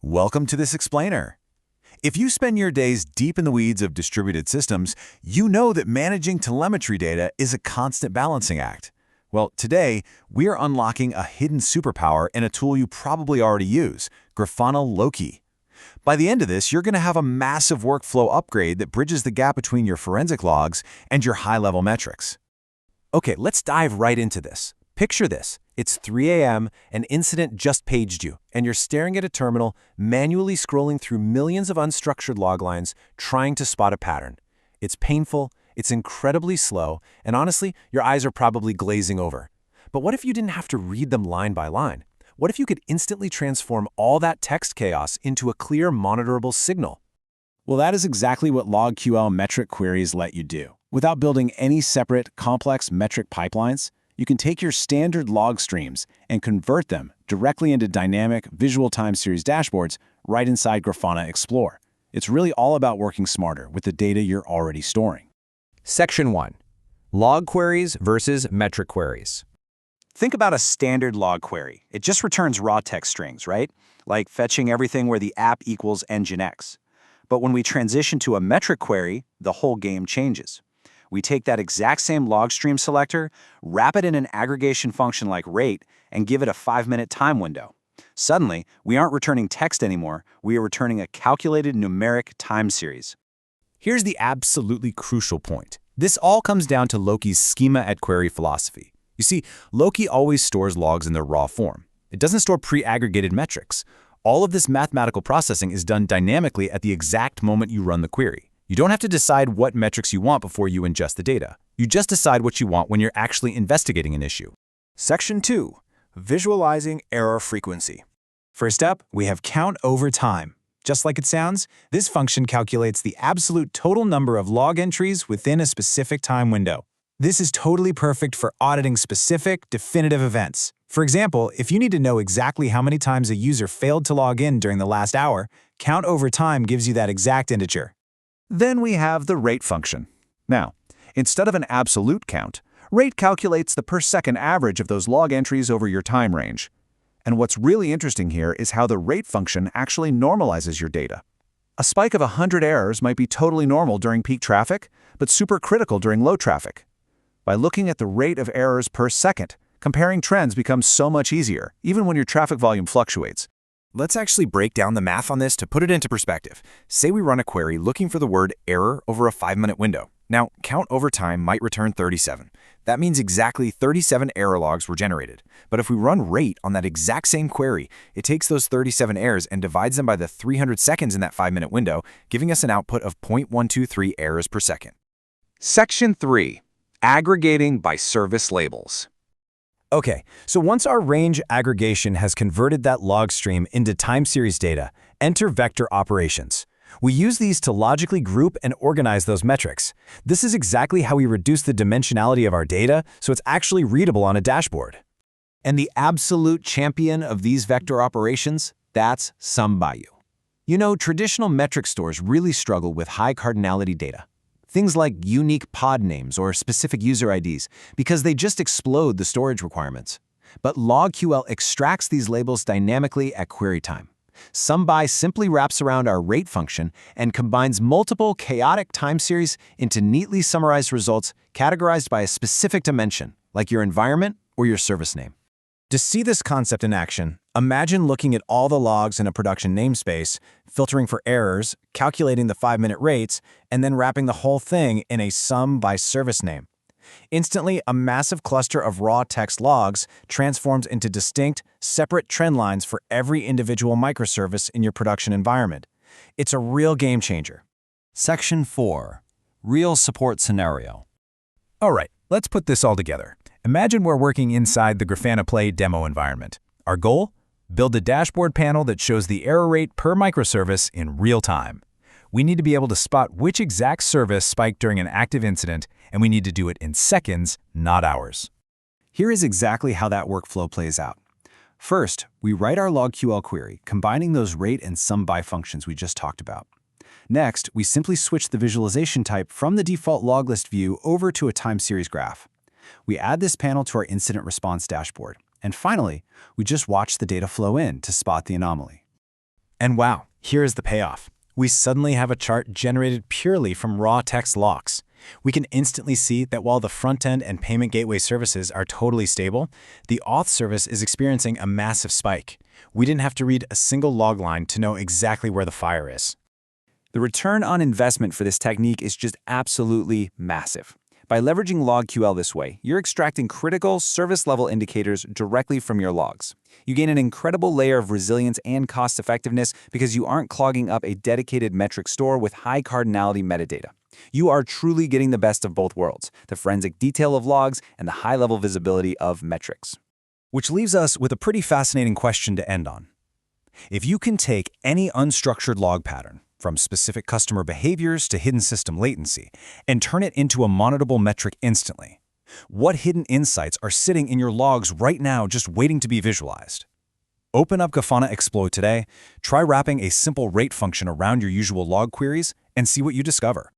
Welcome to this explainer. If you spend your days deep in the weeds of distributed systems, you know that managing telemetry data is a constant balancing act. Well, today, we are unlocking a hidden superpower in a tool you probably already use, Grafana Loki. By the end of this, you're going to have a massive workflow upgrade that bridges the gap between your forensic logs and your high-level metrics. Okay, let's dive right into this. Picture this. It's 3 a.m., an incident just paged you, and you're staring at a terminal, manually scrolling through millions of unstructured log lines, trying to spot a pattern. It's painful, it's incredibly slow, and honestly, your eyes are probably glazing over. But what if you didn't have to read them line by line? What if you could instantly transform all that text chaos into a clear, monitorable signal? Well, that is exactly what LogQL metric queries let you do. Without building any separate, complex metric pipelines, you can take your standard log streams and convert them directly into dynamic visual time series dashboards right inside Grafana Explore. It's really all about working smarter with the data you're already storing. Section 1. Log queries versus metric queries. Think about a standard log query. It just returns raw text strings, right? Like fetching everything where the app equals nginx. But when we transition to a metric query, the whole game changes. We take that exact same log stream selector, wrap it in an aggregation function like rate, and give it a 5-minute time window. Suddenly, we aren't returning text anymore, we are returning a calculated numeric time series. Here's the absolutely crucial point. This all comes down to Loki's schema at query philosophy. You see, Loki always stores logs in their raw form. It doesn't store pre-aggregated metrics. All of this mathematical processing is done dynamically at the exact moment you run the query. You don't have to decide what metrics you want before you ingest the data. You just decide what you want when you're actually investigating an issue. Section 2. Visualizing error frequency. First up, we have count over time. Just like it sounds, this function calculates the absolute total number of log entries within a specific time window. This is totally perfect for auditing specific, definitive events. For example, if you need to know exactly how many times a user failed to log in during the last hour, count over time gives you that exact integer. Then we have the rate function. Now, instead of an absolute count, rate calculates the per-second average of those log entries over your time range. And what's really interesting here is how the rate function actually normalizes your data. A spike of 100 errors might be totally normal during peak traffic, but supercritical during low traffic. By looking at the rate of errors per second, comparing trends becomes so much easier, even when your traffic volume fluctuates. Let's actually break down the math on this to put it into perspective. Say we run a query looking for the word error over a 5-minute window. Now, count over time might return 37. That means exactly 37 error logs were generated. But if we run rate on that exact same query, it takes those 37 errors and divides them by the 300 seconds in that 5-minute window, giving us an output of 0.123 errors per second. Section 3. Aggregating by service labels. Okay, so once our range aggregation has converted that log stream into time series data, enter vector operations. We use these to logically group and organize those metrics. This is exactly how we reduce the dimensionality of our data so it's actually readable on a dashboard. And the absolute champion of these vector operations, that's SumBayou. You know, traditional metric stores really struggle with high cardinality data. Things like unique pod names or specific user IDs, because they just explode the storage requirements. But LogQL extracts these labels dynamically at query time. SumBy simply wraps around our rate function and combines multiple chaotic time series into neatly summarized results categorized by a specific dimension, like your environment or your service name. To see this concept in action, imagine looking at all the logs in a production namespace, filtering for errors, calculating the 5-minute rates, and then wrapping the whole thing in a sum by service name. Instantly, a massive cluster of raw text logs transforms into distinct, separate trend lines for every individual microservice in your production environment. It's a real game changer. Section 4. Real support scenario. All right, let's put this all together. Imagine we're working inside the Grafana Play demo environment. Our goal? Build a dashboard panel that shows the error rate per microservice in real time. We need to be able to spot which exact service spiked during an active incident, and we need to do it in seconds, not hours. Here is exactly how that workflow plays out. First, we write our LogQL query, combining those rate and SumBy functions we just talked about. Next, we simply switch the visualization type from the default log list view over to a time series graph. We add this panel to our incident response dashboard. And finally, we just watch the data flow in to spot the anomaly. And wow, here is the payoff. We suddenly have a chart generated purely from raw text logs. We can instantly see that while the front-end and payment gateway services are totally stable, the auth service is experiencing a massive spike. We didn't have to read a single log line to know exactly where the fire is. The return on investment for this technique is just absolutely massive. By leveraging LogQL this way, you're extracting critical service-level indicators directly from your logs. You gain an incredible layer of resilience and cost-effectiveness because you aren't clogging up a dedicated metric store with high cardinality metadata. You are truly getting the best of both worlds, the forensic detail of logs and the high-level visibility of metrics. Which leaves us with a pretty fascinating question to end on. If you can take any unstructured log pattern, from specific customer behaviors to hidden system latency, and turn it into a monitorable metric instantly, what hidden insights are sitting in your logs right now just waiting to be visualized? Open up Grafana Exploit today, try wrapping a simple rate function around your usual log queries, and see what you discover.